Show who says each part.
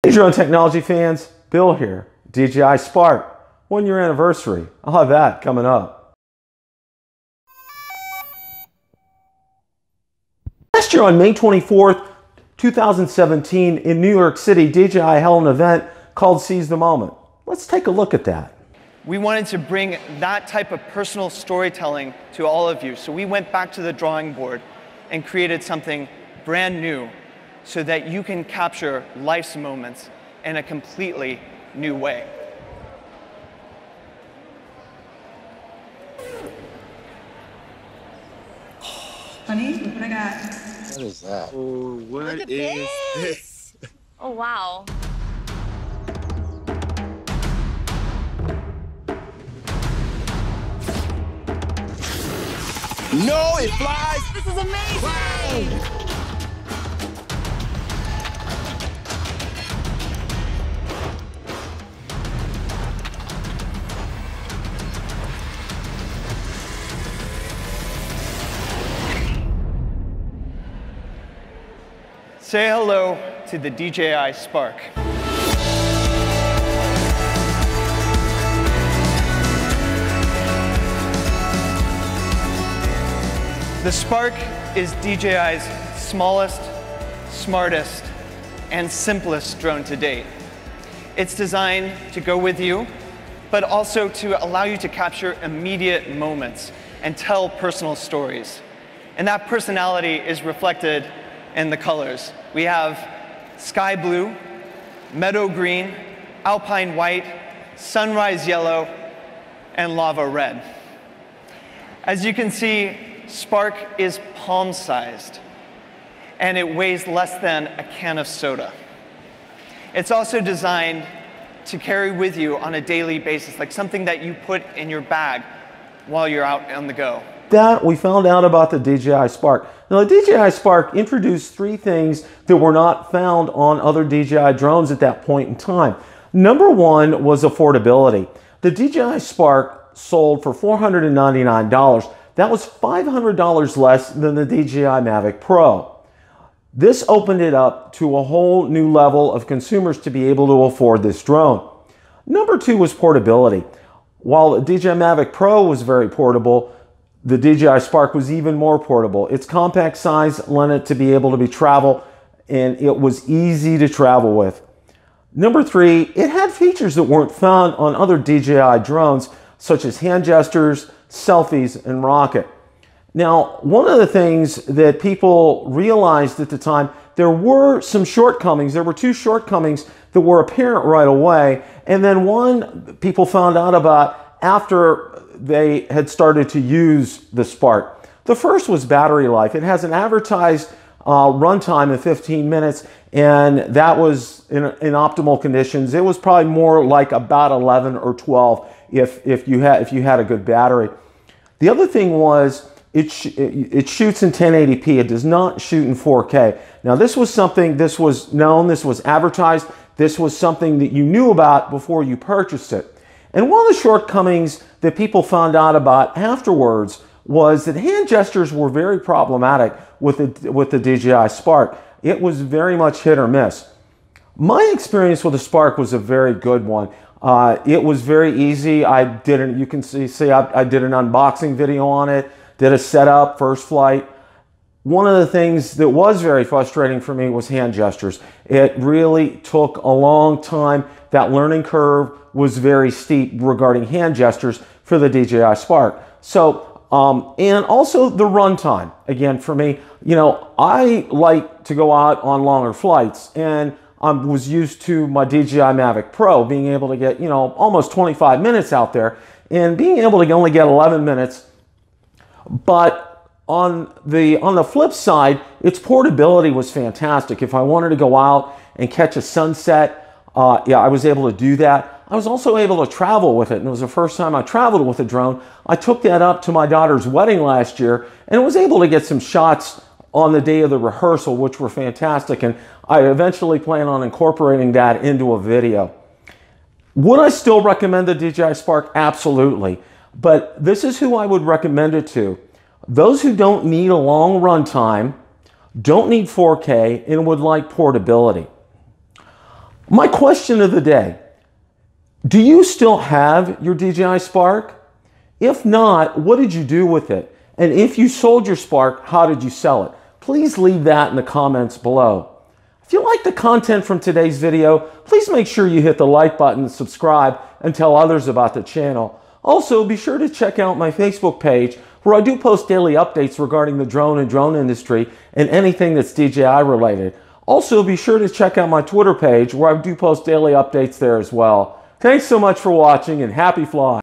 Speaker 1: Hey drone technology fans, Bill here, DJI Spark, 1 year anniversary. I'll have that coming up. Last year on May 24th, 2017 in New York City, DJI held an event called Seize the Moment. Let's take a look at that.
Speaker 2: We wanted to bring that type of personal storytelling to all of you. So we went back to the drawing board and created something brand new so that you can capture life's moments in a completely new way.
Speaker 3: Honey, look what I got.
Speaker 4: What is that? Oh, what is this?
Speaker 5: Oh, wow.
Speaker 4: No, it flies!
Speaker 5: This is amazing!
Speaker 4: Wow.
Speaker 2: Say hello to the DJI Spark. The Spark is DJI's smallest, smartest, and simplest drone to date. It's designed to go with you, but also to allow you to capture immediate moments and tell personal stories. And that personality is reflected in the colors. We have sky blue, meadow green, alpine white, sunrise yellow, and lava red. As you can see, Spark is palm-sized, and it weighs less than a can of soda. It's also designed to carry with you on a daily basis, like something that you put in your bag while you're out on the go.
Speaker 1: That we found out about the DJI Spark. Now the DJI Spark introduced 3 things that were not found on other DJI drones at that point in time. Number 1 was affordability. The DJI Spark sold for $499. That was $500 less than the DJI Mavic Pro. This opened it up to a whole new level of consumers to be able to afford this drone. Number 2 was portability. While the DJI Mavic Pro was very portable, the DJI Spark was even more portable. Its compact size lent it to be able to be travel, and it was easy to travel with. Number 3, it had features that weren't found on other DJI drones, such as hand gestures, selfies, and rocket. Now, one of the things that people realized at the time, there were some shortcomings. There were 2 shortcomings that were apparent right away, and then one people found out about after they had started to use the Spark. The first was battery life. It has an advertised runtime of 15 minutes, and that was in optimal conditions. It was probably more like about 11 or 12 if you had a good battery. The other thing was it shoots in 1080p. It does not shoot in 4K. Now this was something, this was known, this was advertised, this was something that you knew about before you purchased it. And one of the shortcomings that people found out about afterwards was that hand gestures were very problematic with the DJI Spark. It was very much hit or miss. My experience with the Spark was a very good one. It was very easy. You can see I did an unboxing video on it, did a setup, first flight. One of the things that was very frustrating for me was hand gestures. It really took a long time. That learning curve was very steep regarding hand gestures for the DJI Spark. So, and also the runtime. Again, for me, you know, I like to go out on longer flights, and I was used to my DJI Mavic Pro being able to get, you know, almost 25 minutes out there, and being able to only get 11 minutes. But on the flip side, its portability was fantastic. If I wanted to go out and catch a sunset, yeah, I was able to do that. I was also able to travel with it, and it was the first time I traveled with a drone. I took that up to my daughter's wedding last year, and was able to get some shots on the day of the rehearsal, which were fantastic, and I eventually plan on incorporating that into a video. Would I still recommend the DJI Spark? Absolutely. But this is who I would recommend it to. Those who don't need a long runtime, don't need 4K, and would like portability. My question of the day, do you still have your DJI Spark? If not, what did you do with it? And if you sold your Spark, how did you sell it? Please leave that in the comments below. If you like the content from today's video, please make sure you hit the like button and subscribe and tell others about the channel. Also, be sure to check out my Facebook page where I do post daily updates regarding the drone and drone industry and anything that's DJI related. Also, be sure to check out my Twitter page where I do post daily updates there as well. Thanks so much for watching and happy flying.